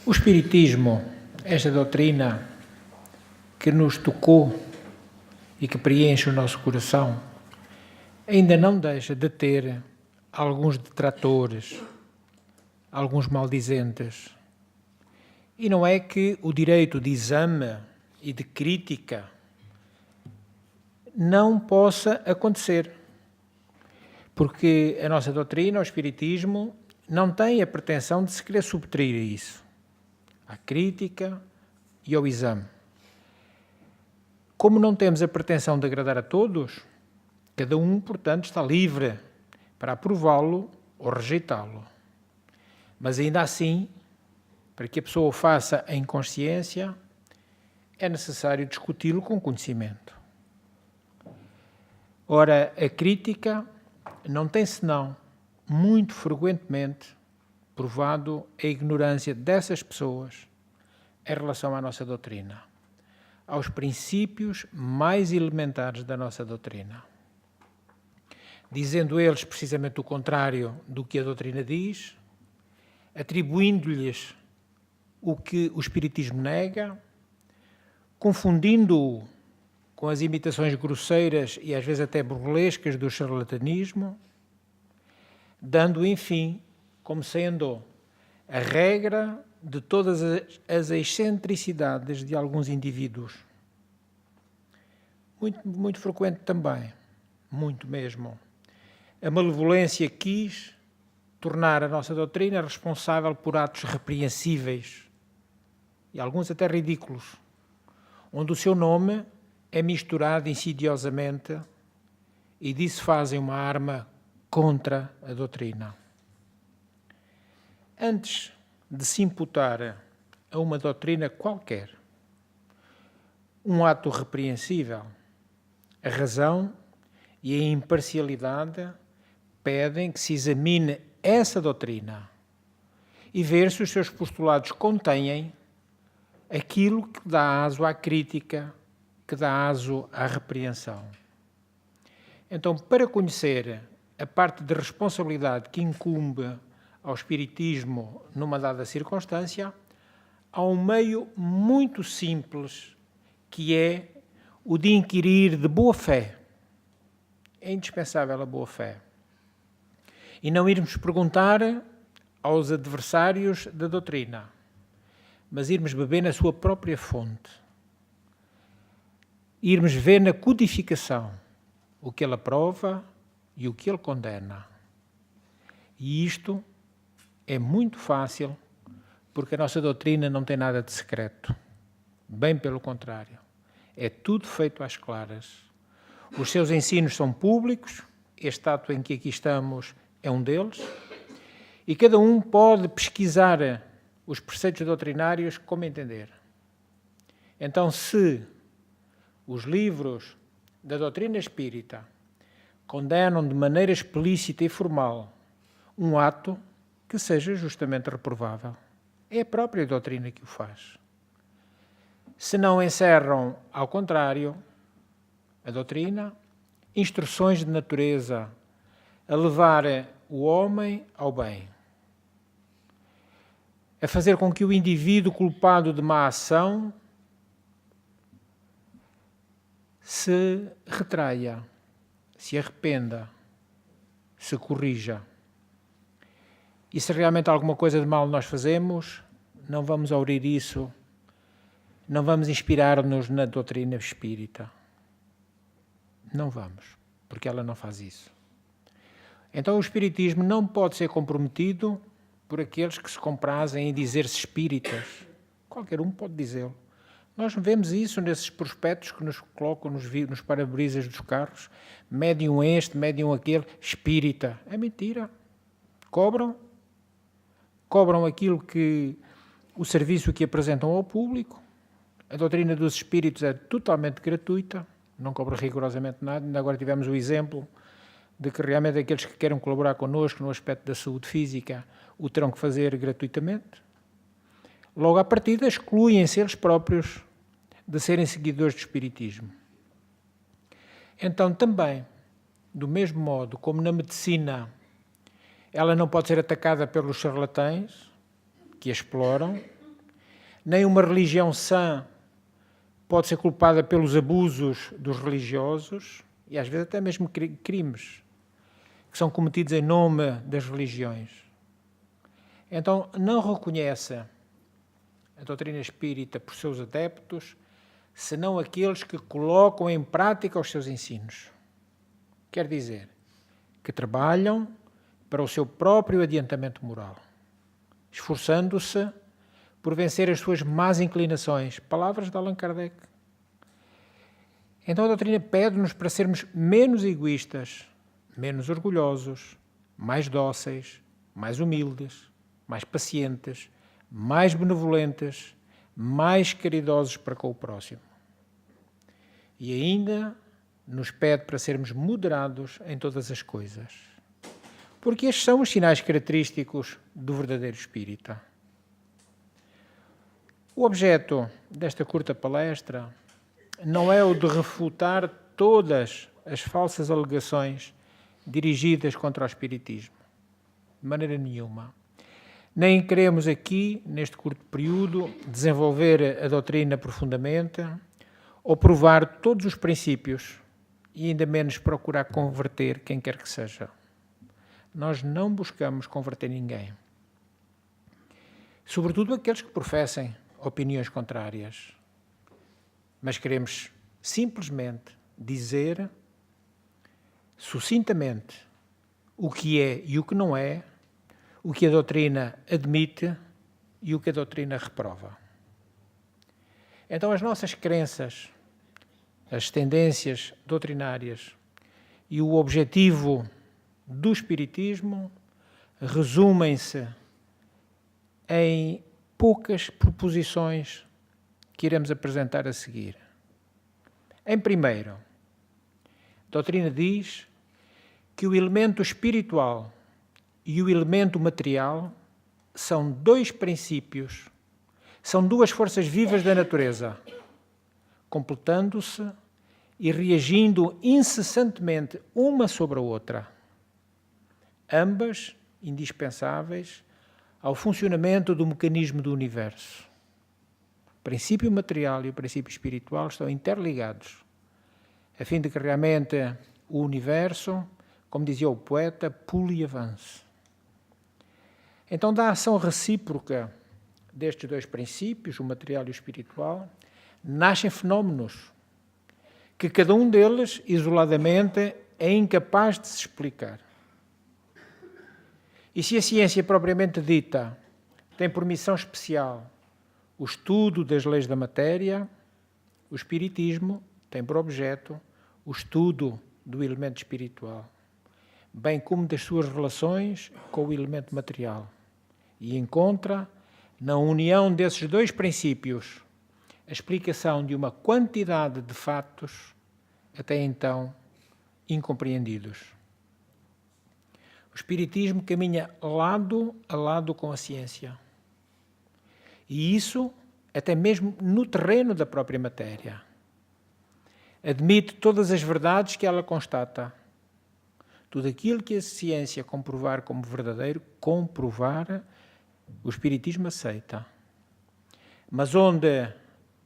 O Espiritismo, esta doutrina que nos tocou e que preenche o nosso coração, ainda não deixa de ter alguns detratores, alguns maldizentes. E não é que o direito de exame e de crítica não possa acontecer, porque a nossa doutrina, o Espiritismo, não tem a pretensão de se querer subtrair a isso, à crítica e ao exame. Como não temos a pretensão de agradar a todos, cada um, portanto, está livre para aprová-lo ou rejeitá-lo. Mas ainda assim, para que a pessoa o faça em consciência, é necessário discuti-lo com conhecimento. Ora, a crítica não tem senão, muito frequentemente, provado a ignorância dessas pessoas em relação à nossa doutrina, aos princípios mais elementares da nossa doutrina. Dizendo eles precisamente o contrário do que a doutrina diz, atribuindo-lhes o que o Espiritismo nega, confundindo-o com as imitações grosseiras e às vezes até burlescas do charlatanismo, dando, enfim, como sendo a regra de todas as excentricidades de alguns indivíduos. Muito frequente também, muito mesmo. A malevolência quis tornar a nossa doutrina responsável por atos repreensíveis e alguns até ridículos, onde o seu nome é misturado insidiosamente e disso fazem uma arma contra a doutrina. Antes de se imputar a uma doutrina qualquer um ato repreensível, a razão e a imparcialidade pedem que se examine essa doutrina e ver se os seus postulados contêm aquilo que dá aso à crítica, que dá aso à repreensão. Então, para conhecer a parte de responsabilidade que incumbe ao Espiritismo numa dada circunstância, há um meio muito simples que é o de inquirir de boa fé. É indispensável a boa fé. E não irmos perguntar aos adversários da doutrina, mas irmos beber na sua própria fonte. Irmos ver na codificação o que ele aprova e o que ele condena. E isto é muito fácil, porque a nossa doutrina não tem nada de secreto. Bem pelo contrário. É tudo feito às claras. Os seus ensinos são públicos, este ato em que aqui estamos é um deles, e cada um pode pesquisar os preceitos doutrinários como entender. Então, se os livros da doutrina espírita condenam de maneira explícita e formal um ato que seja justamente reprovável, é a própria doutrina que o faz. Se não encerram, ao contrário, a doutrina, instruções de natureza a levar o homem ao bem, a fazer com que o indivíduo culpado de má ação se retraia, se arrependa, se corrija. E se realmente alguma coisa de mal nós fazemos, não vamos aurir isso, não vamos inspirar-nos na doutrina espírita. Não vamos, porque ela não faz isso. Então o Espiritismo não pode ser comprometido por aqueles que se comprazem em dizer-se espíritas. Qualquer um pode dizê-lo. Nós vemos isso nesses prospectos que nos colocam nos para-brisas dos carros. Médium este, médium aquele, espírita. É mentira. Cobram aquilo que o serviço que apresentam ao público. A doutrina dos espíritos é totalmente gratuita, não cobra rigorosamente nada. Ainda agora tivemos o exemplo de que realmente aqueles que queiram colaborar connosco no aspecto da saúde física o terão que fazer gratuitamente. Logo à partida excluem-se eles próprios de serem seguidores do Espiritismo. Então também, do mesmo modo como na medicina ela não pode ser atacada pelos charlatães que a exploram, nem uma religião sã pode ser culpada pelos abusos dos religiosos e às vezes até mesmo crimes que são cometidos em nome das religiões. Então não reconhece a doutrina espírita por seus adeptos, senão aqueles que colocam em prática os seus ensinos. Quer dizer, que trabalham para o seu próprio adiantamento moral, esforçando-se por vencer as suas más inclinações. Palavras de Allan Kardec. Então a doutrina pede-nos para sermos menos egoístas, menos orgulhosos, mais dóceis, mais humildes, mais pacientes, mais benevolentes, mais caridosos para com o próximo. E ainda nos pede para sermos moderados em todas as coisas. Porque estes são os sinais característicos do verdadeiro espírita. O objeto desta curta palestra não é o de refutar todas as falsas alegações dirigidas contra o espiritismo. De maneira nenhuma. Nem queremos aqui, neste curto período, desenvolver a doutrina profundamente ou provar todos os princípios e ainda menos procurar converter quem quer que seja. Nós não buscamos converter ninguém. Sobretudo aqueles que professem opiniões contrárias. Mas queremos simplesmente dizer sucintamente o que é e o que não é, o que a doutrina admite e o que a doutrina reprova. Então as nossas crenças, as tendências doutrinárias e o objetivo do espiritismo resumem-se em poucas proposições que iremos apresentar a seguir. Em primeiro, a doutrina diz que o elemento espiritual e o elemento material são dois princípios, são duas forças vivas da natureza, completando-se e reagindo incessantemente uma sobre a outra, ambas indispensáveis ao funcionamento do mecanismo do universo. O princípio material e o princípio espiritual estão interligados, a fim de que realmente o universo, como dizia o poeta, pule e avance. Então, da ação recíproca destes dois princípios, o material e o espiritual, nascem fenómenos que cada um deles, isoladamente, é incapaz de se explicar. E se a ciência propriamente dita tem por missão especial o estudo das leis da matéria, o espiritismo tem por objeto o estudo do elemento espiritual, bem como das suas relações com o elemento material, e encontra na união desses dois princípios a explicação de uma quantidade de fatos até então incompreendidos. O espiritismo caminha lado a lado com a ciência. E isso até mesmo no terreno da própria matéria. Admite todas as verdades que ela constata. Tudo aquilo que a ciência comprovar como verdadeiro, comprovar, o espiritismo aceita. Mas onde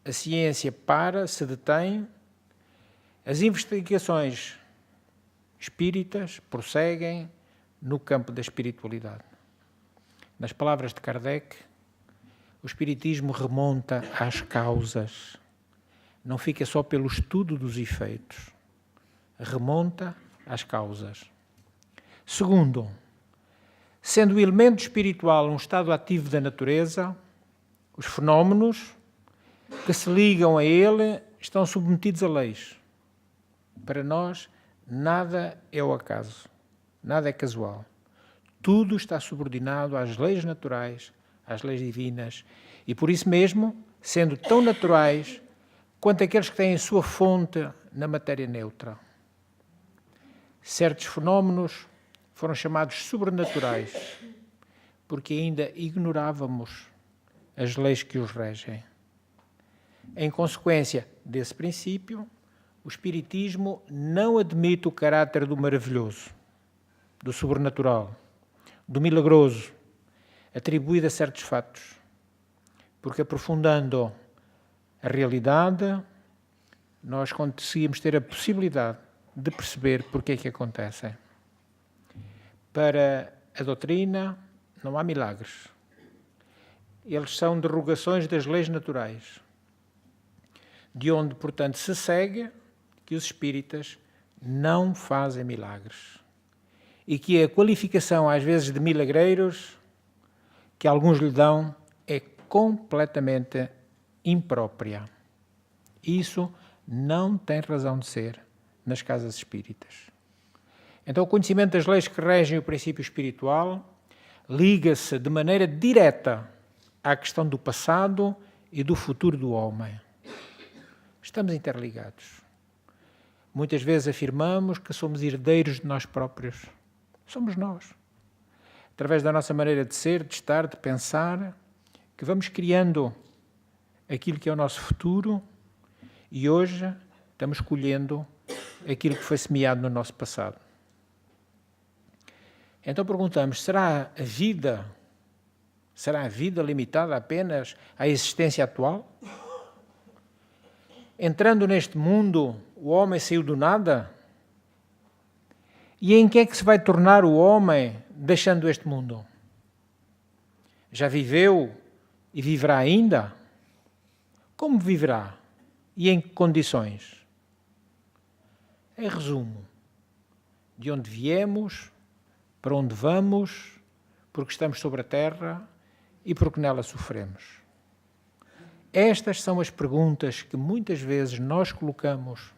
a ciência para, se detém, as investigações espíritas prosseguem no campo da espiritualidade. Nas palavras de Kardec, o espiritismo remonta às causas. Não fica só pelo estudo dos efeitos. Remonta às causas. Segundo, sendo o elemento espiritual um estado ativo da natureza, os fenómenos que se ligam a ele estão submetidos a leis. Para nós, nada é o acaso, nada é casual. Tudo está subordinado às leis naturais, às leis divinas, e por isso mesmo, sendo tão naturais quanto aqueles que têm a sua fonte na matéria neutra. Certos fenómenos foram chamados sobrenaturais, porque ainda ignorávamos as leis que os regem. Em consequência desse princípio, o espiritismo não admite o caráter do maravilhoso, do sobrenatural, do milagroso, atribuído a certos fatos, Porque aprofundando a realidade, nós conseguimos ter a possibilidade de perceber porque é que acontecem. Para a doutrina não há milagres. Eles são derrogações das leis naturais, de onde, portanto, se segue que os espíritas não fazem milagres e que a qualificação, às vezes, de milagreiros que alguns lhe dão é completamente imprópria. Isso não tem razão de ser nas casas espíritas. Então, o conhecimento das leis que regem o princípio espiritual liga-se de maneira direta à questão do passado e do futuro do homem. Estamos interligados. Muitas vezes afirmamos que somos herdeiros de nós próprios. Somos nós. Através da nossa maneira de ser, de estar, de pensar, que vamos criando aquilo que é o nosso futuro e hoje estamos colhendo aquilo que foi semeado no nosso passado. Então perguntamos, será a vida limitada apenas à existência atual? Entrando neste mundo, o homem saiu do nada? E em que é que se vai tornar o homem deixando este mundo? Já viveu e viverá ainda? Como viverá? E em que condições? Em resumo, de onde viemos, para onde vamos, porque estamos sobre a terra e porque nela sofremos. Estas são as perguntas que muitas vezes nós colocamos,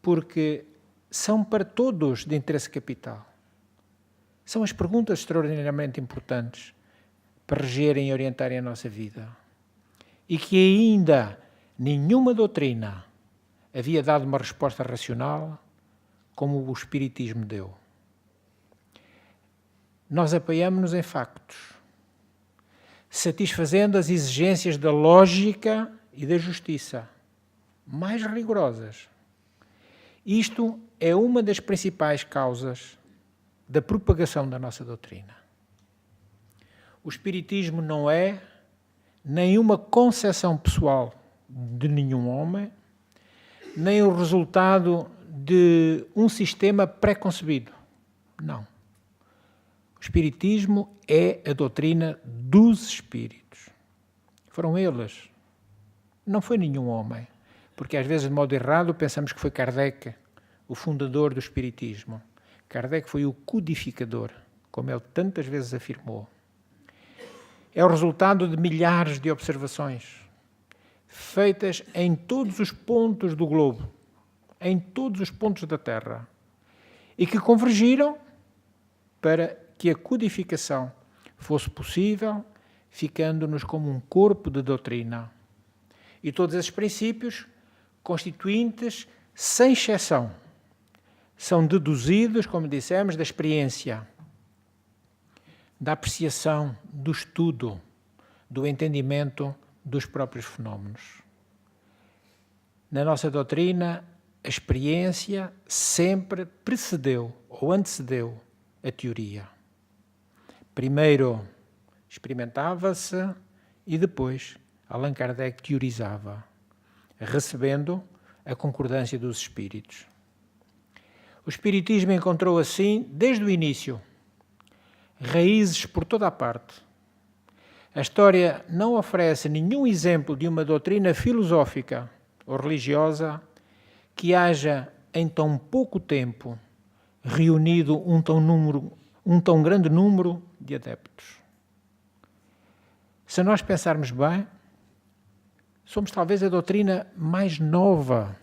porque são para todos de interesse capital. São as perguntas extraordinariamente importantes para regerem e orientarem a nossa vida. E que ainda nenhuma doutrina havia dado uma resposta racional como o Espiritismo deu. Nós apoiamos-nos em factos, satisfazendo as exigências da lógica e da justiça, mais rigorosas. Isto é uma das principais causas da propagação da nossa doutrina. O Espiritismo não é nenhuma concepção pessoal de nenhum homem, nem o resultado de um sistema pré-concebido. Não. O Espiritismo é a doutrina dos espíritos. Foram eles. Não foi nenhum homem. Porque às vezes, de modo errado, pensamos que foi Kardec, o fundador do Espiritismo. Kardec foi o codificador, como ele tantas vezes afirmou. É o resultado de milhares de observações, feitas em todos os pontos do globo, em todos os pontos da Terra, e que convergiram para que a codificação fosse possível, ficando-nos como um corpo de doutrina. E todos esses princípios, constituintes, sem exceção, são deduzidos, como dissemos, da experiência, da apreciação, do estudo, do entendimento dos próprios fenómenos. Na nossa doutrina, a experiência sempre precedeu ou antecedeu a teoria. Primeiro experimentava-se e depois Allan Kardec teorizava, recebendo a concordância dos espíritos. O Espiritismo encontrou assim, desde o início, raízes por toda a parte. A história não oferece nenhum exemplo de uma doutrina filosófica ou religiosa que haja, em tão pouco tempo, reunido um tão grande número de adeptos. Se nós pensarmos bem, somos talvez a doutrina mais nova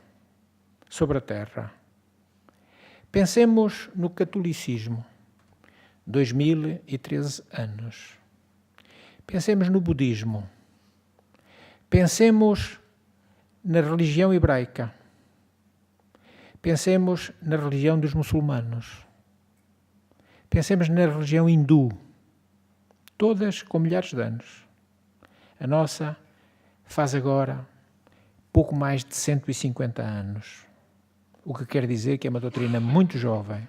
sobre a Terra. Pensemos no catolicismo, 2013 anos. Pensemos no budismo. Pensemos na religião hebraica. Pensemos na religião dos muçulmanos. Pensemos na religião hindu, todas com milhares de anos. A nossa faz agora pouco mais de 150 anos, o que quer dizer que é uma doutrina muito jovem.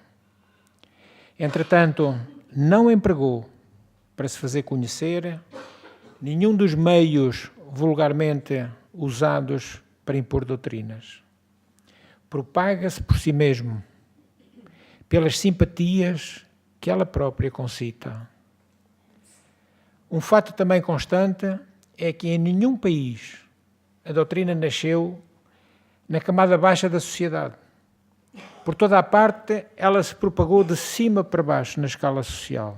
Entretanto, não empregou para se fazer conhecer nenhum dos meios vulgarmente usados para impor doutrinas. Propaga-se por si mesmo, pelas simpatias que ela própria concita. Um fato também constante é que em nenhum país a doutrina nasceu na camada baixa da sociedade. Por toda a parte, ela se propagou de cima para baixo na escala social.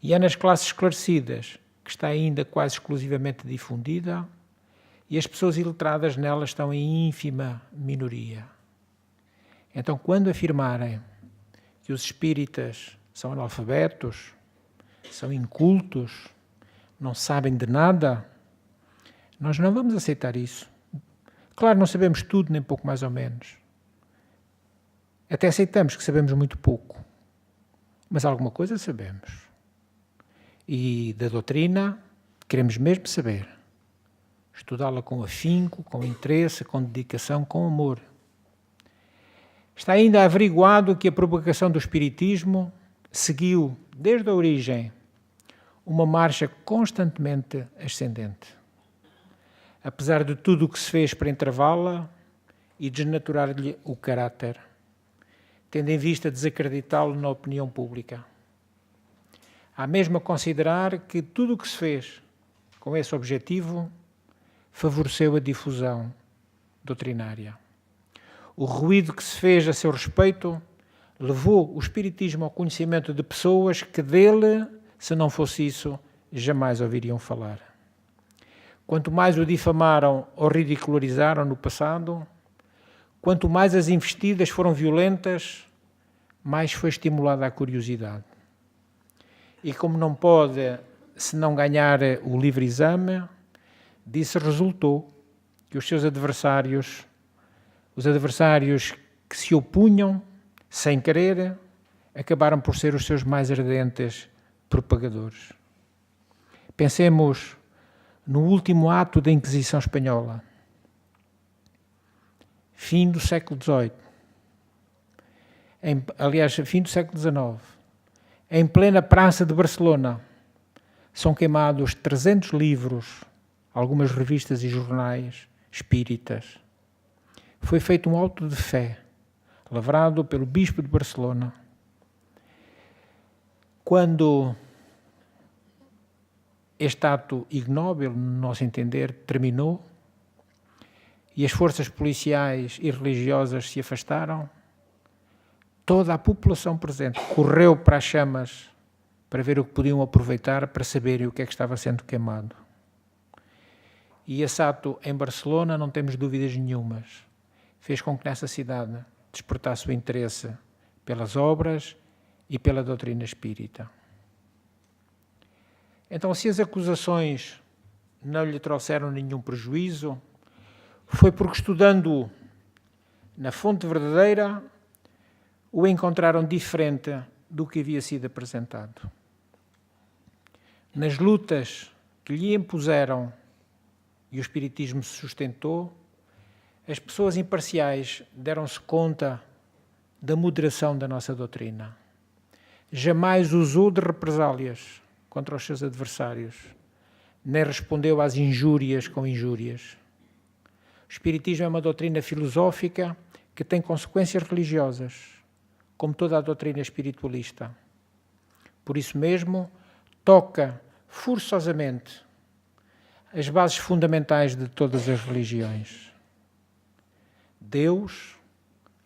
E é nas classes esclarecidas que está ainda quase exclusivamente difundida, e as pessoas iletradas nela estão em ínfima minoria. Então, quando afirmarem que os espíritas são analfabetos, são incultos, não sabem de nada, nós não vamos aceitar isso. Claro, não sabemos tudo, nem pouco mais ou menos. Até aceitamos que sabemos muito pouco, mas alguma coisa sabemos. E da doutrina queremos mesmo saber. Estudá-la com afinco, com interesse, com dedicação, com amor. Está ainda averiguado que a propagação do espiritismo seguiu, desde a origem, uma marcha constantemente ascendente. Apesar de tudo o que se fez para entravá-la e desnaturar-lhe o caráter, tendo em vista desacreditá-lo na opinião pública. Há mesmo a considerar que tudo o que se fez com esse objetivo favoreceu a difusão doutrinária. O ruído que se fez a seu respeito levou o espiritismo ao conhecimento de pessoas que dele, se não fosse isso, jamais ouviriam falar. Quanto mais o difamaram ou ridicularizaram no passado, quanto mais as investidas foram violentas, mais foi estimulada a curiosidade. E como não pode, se não ganhar o livre exame, disso resultou que os seus adversários, os adversários que se opunham, sem querer, acabaram por ser os seus mais ardentes propagadores. Pensemos no último ato da Inquisição Espanhola, fim do século XVIII, fim do século XIX, em plena praça de Barcelona, são queimados 300 livros, algumas revistas e jornais espíritas. Foi feito um auto de fé, lavrado pelo bispo de Barcelona. Quando este ato ignóbil, no nosso entender, terminou e as forças policiais e religiosas se afastaram, toda a população presente correu para as chamas para ver o que podiam aproveitar para saberem o que é que estava sendo queimado. E esse ato em Barcelona, não temos dúvidas nenhumas, fez com que nessa cidade despertasse o interesse pelas obras e pela doutrina espírita. Então, se as acusações não lhe trouxeram nenhum prejuízo, foi porque, estudando-o na fonte verdadeira, o encontraram diferente do que havia sido apresentado. Nas lutas que lhe impuseram e o espiritismo se sustentou, as pessoas imparciais deram-se conta da moderação da nossa doutrina. Jamais usou de represálias contra os seus adversários, nem respondeu às injúrias com injúrias. O espiritismo é uma doutrina filosófica que tem consequências religiosas, como toda a doutrina espiritualista. Por isso mesmo, toca forçosamente as bases fundamentais de todas as religiões. Deus,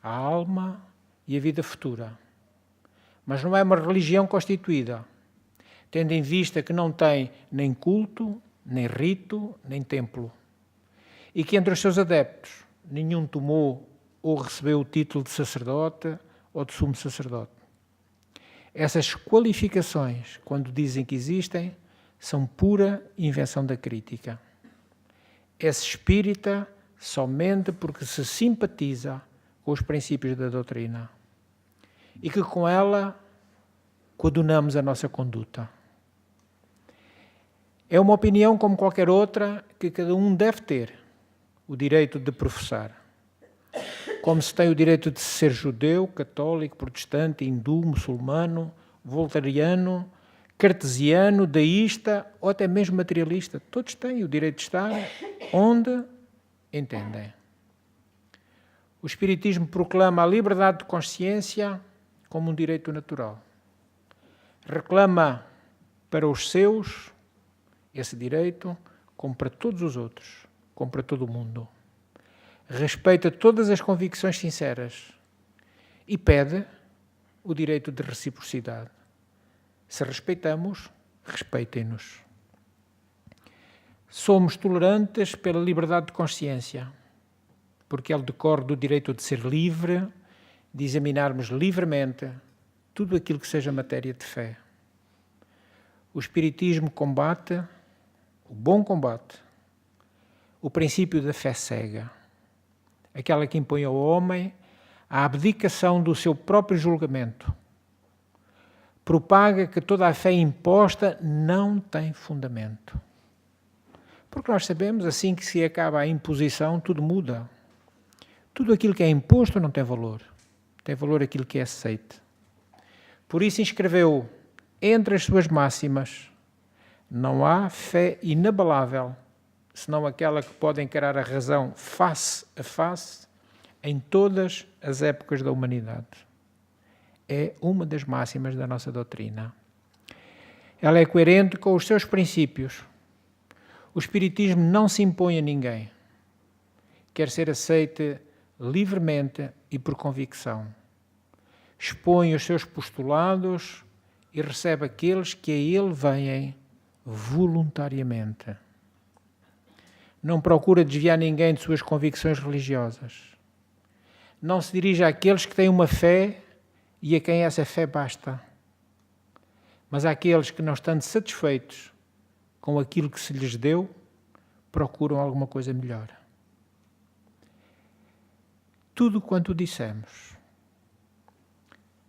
a alma e a vida futura. Mas não é uma religião constituída, tendo em vista que não tem nem culto, nem rito, nem templo. E que entre os seus adeptos nenhum tomou ou recebeu o título de sacerdote ou de sumo sacerdote. Essas qualificações, quando dizem que existem, são pura invenção da crítica. É-se espírita somente porque se simpatiza com os princípios da doutrina e que com ela coadunamos a nossa conduta. É uma opinião como qualquer outra que cada um deve ter o direito de professar. Como se tem o direito de ser judeu, católico, protestante, hindu, muçulmano, voltariano, cartesiano, deísta ou até mesmo materialista. Todos têm o direito de estar onde entendem. O Espiritismo proclama a liberdade de consciência como um direito natural. Reclama para os seus esse direito, como para todos os outros, como para todo o mundo. Respeita todas as convicções sinceras e pede o direito de reciprocidade. Se respeitamos, respeitem-nos. Somos tolerantes pela liberdade de consciência, porque ele decorre do direito de ser livre, de examinarmos livremente tudo aquilo que seja matéria de fé. O Espiritismo combate, o bom combate, o princípio da fé cega, aquela que impõe ao homem a abdicação do seu próprio julgamento. Propaga que toda a fé imposta não tem fundamento. Porque nós sabemos, assim que se acaba a imposição, tudo muda. Tudo aquilo que é imposto não tem valor. Tem valor aquilo que é aceite. Por isso inscreveu entre as suas máximas: não há fé inabalável, senão aquela que pode encarar a razão face a face em todas as épocas da humanidade. É uma das máximas da nossa doutrina. Ela é coerente com os seus princípios. O Espiritismo não se impõe a ninguém. Quer ser aceite livremente e por convicção. Expõe os seus postulados e recebe aqueles que a ele vêm voluntariamente. Não procura desviar ninguém de suas convicções religiosas. Não se dirige àqueles que têm uma fé e a quem essa fé basta, mas àqueles que, não estando satisfeitos com aquilo que se lhes deu, procuram alguma coisa melhor. Tudo quanto dissemos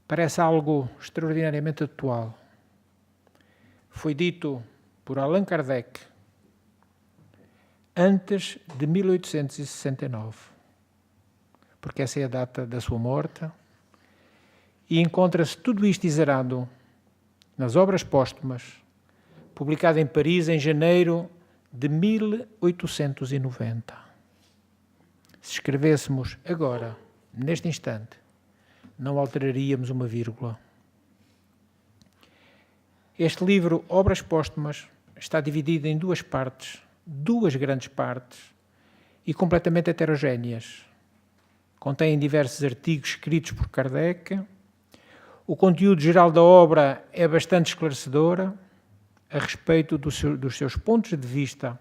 parece algo extraordinariamente atual. Foi dito por Allan Kardec antes de 1869, porque essa é a data da sua morte, e encontra-se tudo isto exarado nas obras póstumas, publicado em Paris em janeiro de 1890. Se escrevêssemos agora, neste instante, não alteraríamos uma vírgula. Este livro, Obras Póstumas, está dividido em duas partes, duas grandes partes, e completamente heterogéneas. Contém diversos artigos escritos por Kardec. O conteúdo geral da obra é bastante esclarecedora a respeito dos seus pontos de vista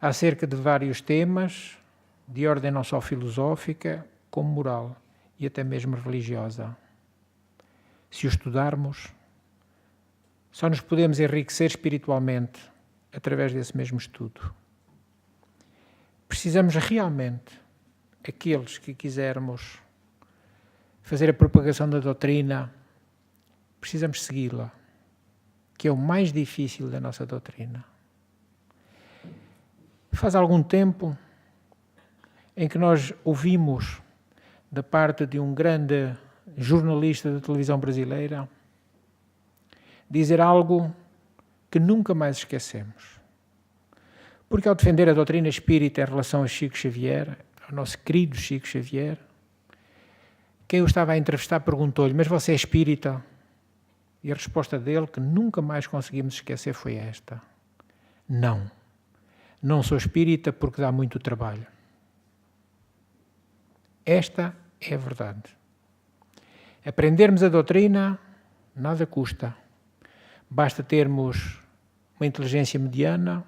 acerca de vários temas, de ordem não só filosófica, como moral e até mesmo religiosa. Se o estudarmos, só nos podemos enriquecer espiritualmente através desse mesmo estudo. Precisamos realmente, aqueles que quisermos fazer a propagação da doutrina, precisamos segui-la, que é o mais difícil da nossa doutrina. Faz algum tempo em que nós ouvimos da parte de um grande jornalista da televisão brasileira dizer algo que nunca mais esquecemos. Porque ao defender a doutrina espírita em relação a Chico Xavier, ao nosso querido Chico Xavier, quem o estava a entrevistar perguntou-lhe: mas você é espírita? E a resposta dele, que nunca mais conseguimos esquecer, foi esta: não, não sou espírita porque dá muito trabalho. Esta é a verdade. Aprendermos a doutrina nada custa. Basta termos uma inteligência mediana,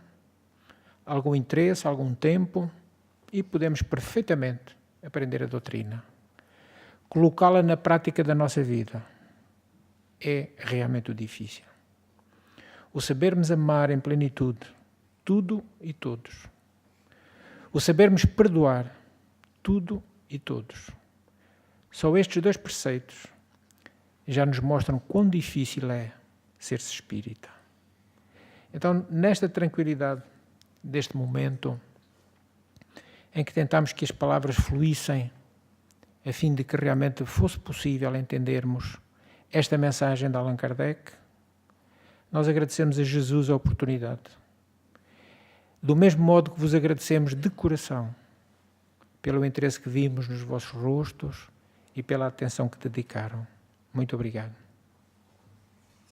algum interesse, algum tempo, e podemos perfeitamente aprender a doutrina. Colocá-la na prática da nossa vida é realmente o difícil. O sabermos amar em plenitude tudo e todos. O sabermos perdoar tudo e todos. Só estes dois preceitos já nos mostram quão difícil é ser-se espírita. Então, nesta tranquilidade deste momento, em que tentamos que as palavras fluíssem, a fim de que realmente fosse possível entendermos esta mensagem de Allan Kardec, nós agradecemos a Jesus a oportunidade. Do mesmo modo que vos agradecemos de coração pelo interesse que vimos nos vossos rostos e pela atenção que dedicaram. Muito obrigado.